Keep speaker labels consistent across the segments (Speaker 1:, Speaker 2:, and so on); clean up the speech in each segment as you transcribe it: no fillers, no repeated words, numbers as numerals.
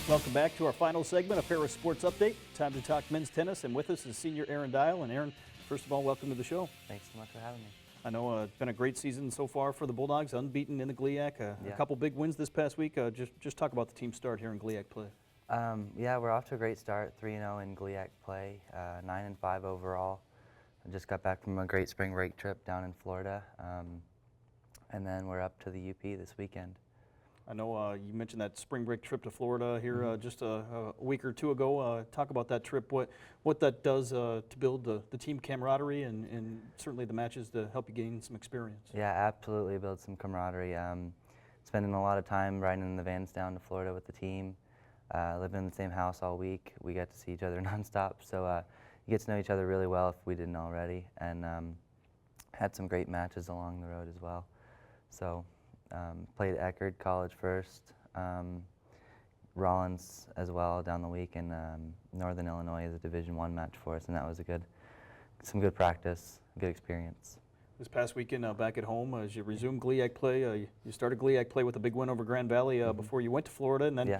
Speaker 1: Welcome back to our final segment of Ferris Sports Update. Time to talk men's tennis, and with us is senior Aaron Dial. And Aaron, first of all, welcome to the show.
Speaker 2: Thanks so much for having me.
Speaker 1: I know it's been a great season so far for the Bulldogs, unbeaten in the GLIAC. A couple big wins this past week. Just talk about the team start here in GLIAC play.
Speaker 2: Yeah, we're off to a great start, 3-0 in GLIAC play, 9-5 overall. I just got back from a great spring break trip down in Florida, and then we're up to the UP this weekend.
Speaker 1: I know you mentioned that spring break trip to Florida here just a week or two ago. Talk about that trip, what that does to build the team camaraderie and certainly the matches to help you gain some experience.
Speaker 2: Yeah, absolutely build some camaraderie. Spending a lot of time riding in the vans down to Florida with the team, living in the same house all week. We got to see each other nonstop, so you get to know each other really well if we didn't already, and had some great matches along the road as well. So. Played Eckerd College first, Rollins as well down the week, and Northern Illinois is a Division I match for us, and that was some good practice, good experience.
Speaker 1: This past weekend back at home, as you resumed GLIAC play, you started GLIAC play with a big win over Grand Valley before you went to Florida, and then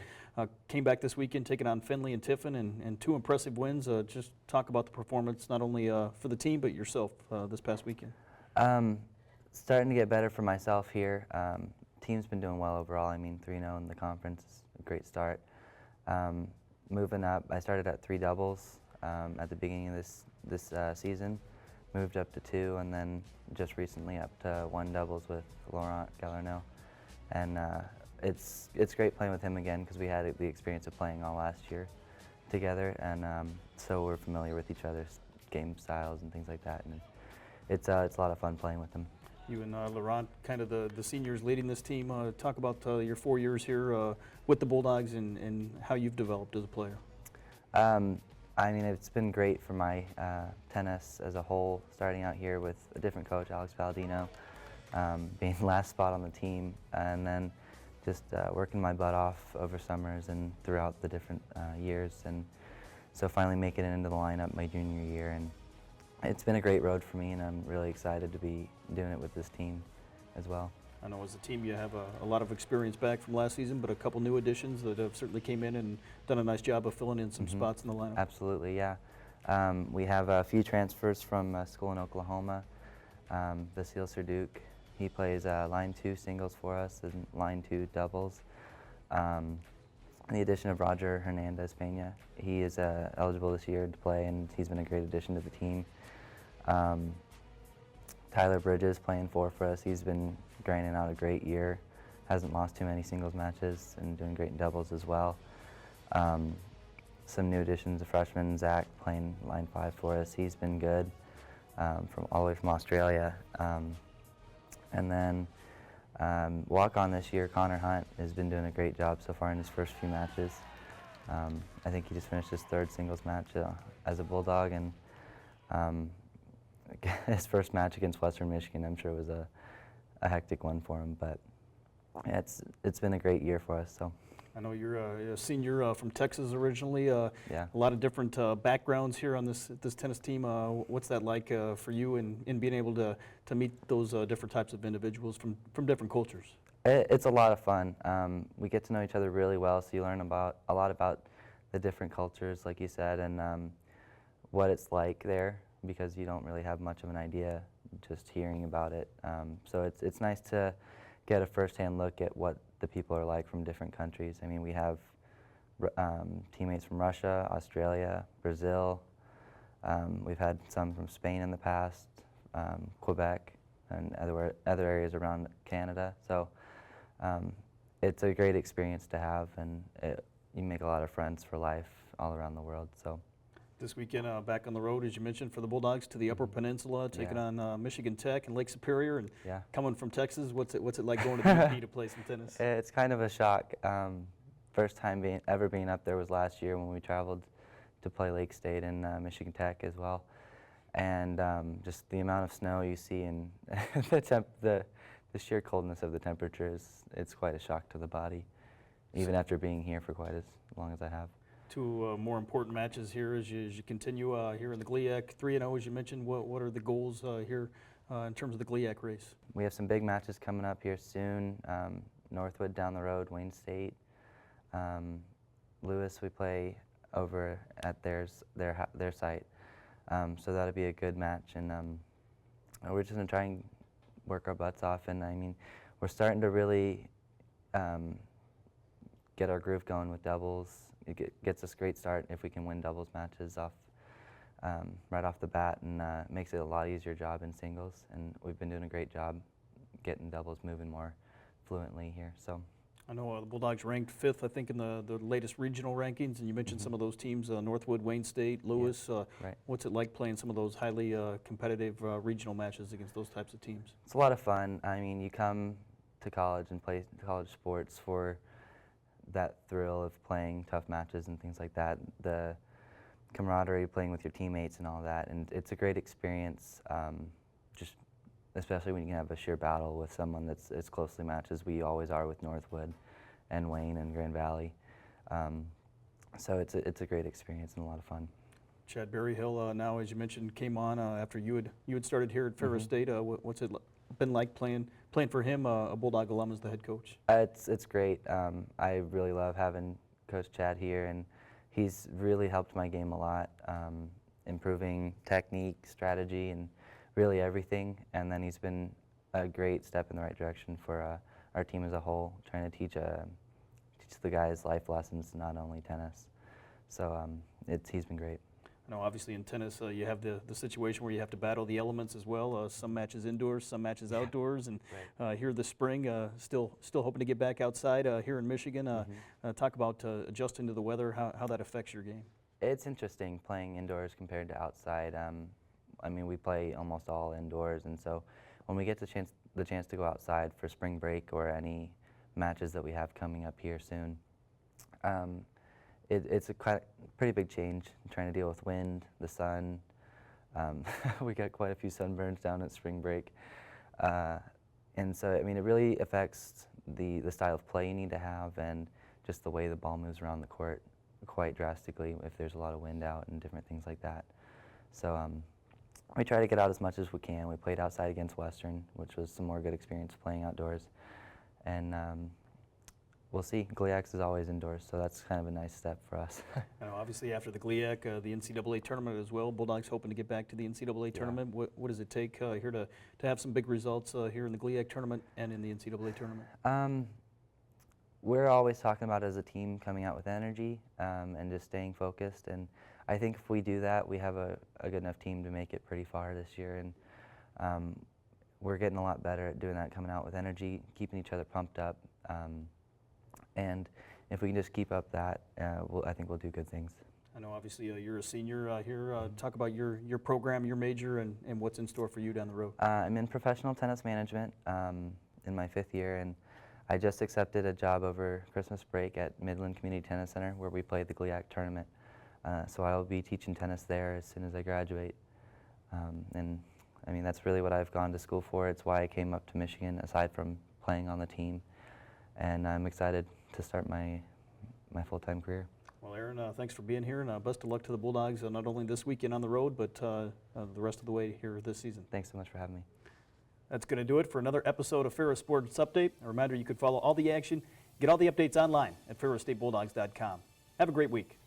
Speaker 1: came back this weekend taking on Findlay and Tiffin, and two impressive wins. Just talk about the performance, not only for the team, but yourself this past weekend.
Speaker 2: Starting to get better for myself here. Team's been doing well overall. I mean, 3-0 in the conference is a great start. Moving up, I started at 3 doubles at the beginning of this season, moved up to 2, and then just recently up to 1 doubles with Laurent Gallarneau. And it's great playing with him again because we had the experience of playing all last year together, and so we're familiar with each other's game styles and things like that. And it's a lot of fun playing with him.
Speaker 1: You and Laurent, kind of the seniors leading this team. Talk about your 4 years here with the Bulldogs and how you've developed as a player.
Speaker 2: I mean, it's been great for my tennis as a whole, starting out here with a different coach, Alex Palladino, being last spot on the team, and then just working my butt off over summers and throughout the different years, and so finally making it into the lineup my junior year. And it's been a great road for me, and I'm really excited to be doing it with this team as well.
Speaker 1: I know as a team you have a lot of experience back from last season, but a couple new additions that have certainly came in and done a nice job of filling in some spots in the lineup.
Speaker 2: Absolutely, yeah. We have a few transfers from a school in Oklahoma. Vasil Serduke, he plays line 2 singles for us and line 2 doubles. The addition of Roger Hernandez Pena, he is eligible this year to play, and he's been a great addition to the team. Tyler Bridges playing 4 for us. He's been grinding out a great year. Hasn't lost too many singles matches and doing great in doubles as well. Some new additions, a freshman, Zach, playing line 5 for us. He's been good from all the way from Australia. And then walk-on this year, Connor Hunt, has been doing a great job so far in his first few matches. I think he just finished his 3rd singles match as a Bulldog, and his first match against Western Michigan, I'm sure, was a hectic one for him, but yeah, it's been a great year for us. So.
Speaker 1: I know you're a senior from Texas originally. A lot of different backgrounds here on this tennis team. What's that like for you in being able to meet those different types of individuals from different cultures?
Speaker 2: It's a lot of fun. We get to know each other really well, so you learn a lot about the different cultures, like you said, and what it's like there, because you don't really have much of an idea just hearing about it. So it's nice to get a first-hand look at what the people are like from different countries. I mean, we have teammates from Russia, Australia, Brazil. We've had some from Spain in the past, Quebec, and other areas around Canada. So it's a great experience to have, and you make a lot of friends for life all around the world. So.
Speaker 1: This weekend, back on the road, as you mentioned, for the Bulldogs to the Upper Peninsula, taking on Michigan Tech and Lake Superior, and coming from Texas. What's it like going to the UP to play some tennis?
Speaker 2: It's kind of a shock. First time ever being up there was last year when we traveled to play Lake State and Michigan Tech as well, and just the amount of snow you see and the sheer coldness of the temperatures, it's quite a shock to the body, even after being here for quite as long as I have.
Speaker 1: 2 more important matches here as you continue here in the GLIAC. 3-0, as you mentioned. What are the goals here in terms of the GLIAC race?
Speaker 2: We have some big matches coming up here soon. Northwood down the road, Wayne State, Lewis, we play over at their site. So that'll be a good match, and we're just going to try and work our butts off. And I mean, we're starting to really get our groove going with doubles. It gets us a great start if we can win doubles matches off right off the bat, and makes it a lot easier job in singles. And we've been doing a great job getting doubles moving more fluently here. So.
Speaker 1: I know the Bulldogs ranked 5th, I think, in the latest regional rankings, and you mentioned some of those teams, Northwood, Wayne State, Lewis.
Speaker 2: Right.
Speaker 1: What's it like playing some of those highly competitive regional matches against those types of teams?
Speaker 2: It's a lot of fun. I mean, you come to college and play college sports for that thrill of playing tough matches and things like that, the camaraderie, playing with your teammates and all that, and it's a great experience, just especially when you can have a sheer battle with someone that's as closely matched as we always are with Northwood and Wayne and Grand Valley. So it's a great experience and a lot of fun.
Speaker 1: Chad Berryhill, now as you mentioned, came on after you had started here at Ferris State. What's it been like playing for him, a Bulldog alum, as the head coach?
Speaker 2: It's great. I really love having Coach Chad here, and he's really helped my game a lot, improving technique, strategy, and really everything. And then he's been a great step in the right direction for our team as a whole, trying to teach the guys life lessons, not only tennis. So he's been great.
Speaker 1: I know obviously in tennis you have the situation where you have to battle the elements as well. Some matches indoors, some matches outdoors, and here this spring, still hoping to get back outside here in Michigan. Talk about adjusting to the weather, how that affects your game.
Speaker 2: It's interesting playing indoors compared to outside. I mean, we play almost all indoors, and so when we get the chance to go outside for spring break or any matches that we have coming up here soon, it's a pretty big change, trying to deal with wind, the sun. We got quite a few sunburns down at spring break, and so I mean, it really affects the style of play you need to have, and just the way the ball moves around the court quite drastically if there's a lot of wind out and different things like that. So we try to get out as much as we can. We played outside against Western, which was some more good experience playing outdoors. And we'll see. GLIAC is always indoors, so that's kind of a nice step for us.
Speaker 1: Obviously, after the GLIAC, the NCAA tournament as well. Bulldogs hoping to get back to the NCAA tournament. What does it take here to have some big results here in the GLIAC tournament and in the NCAA tournament?
Speaker 2: We're always talking about as a team coming out with energy and just staying focused. And I think if we do that, we have a good enough team to make it pretty far this year. And we're getting a lot better at doing that, coming out with energy, keeping each other pumped up. And if we can just keep up that, I think we'll do good things.
Speaker 1: I know obviously you're a senior here. Talk about your program, your major, and what's in store for you down the road.
Speaker 2: I'm in professional tennis management in my 5th year, and I just accepted a job over Christmas break at Midland Community Tennis Center, where we played the GLIAC tournament. So I'll be teaching tennis there as soon as I graduate. And I mean, that's really what I've gone to school for. It's why I came up to Michigan, aside from playing on the team. And I'm excited to start my full-time career.
Speaker 1: Well, Aaron, thanks for being here, and best of luck to the Bulldogs, not only this weekend on the road, but the rest of the way here this season.
Speaker 2: Thanks so much for having me.
Speaker 1: That's going to do it for another episode of Ferris Sports Update. A reminder, you could follow all the action, get all the updates online at ferrisstatebulldogs.com. Have a great week.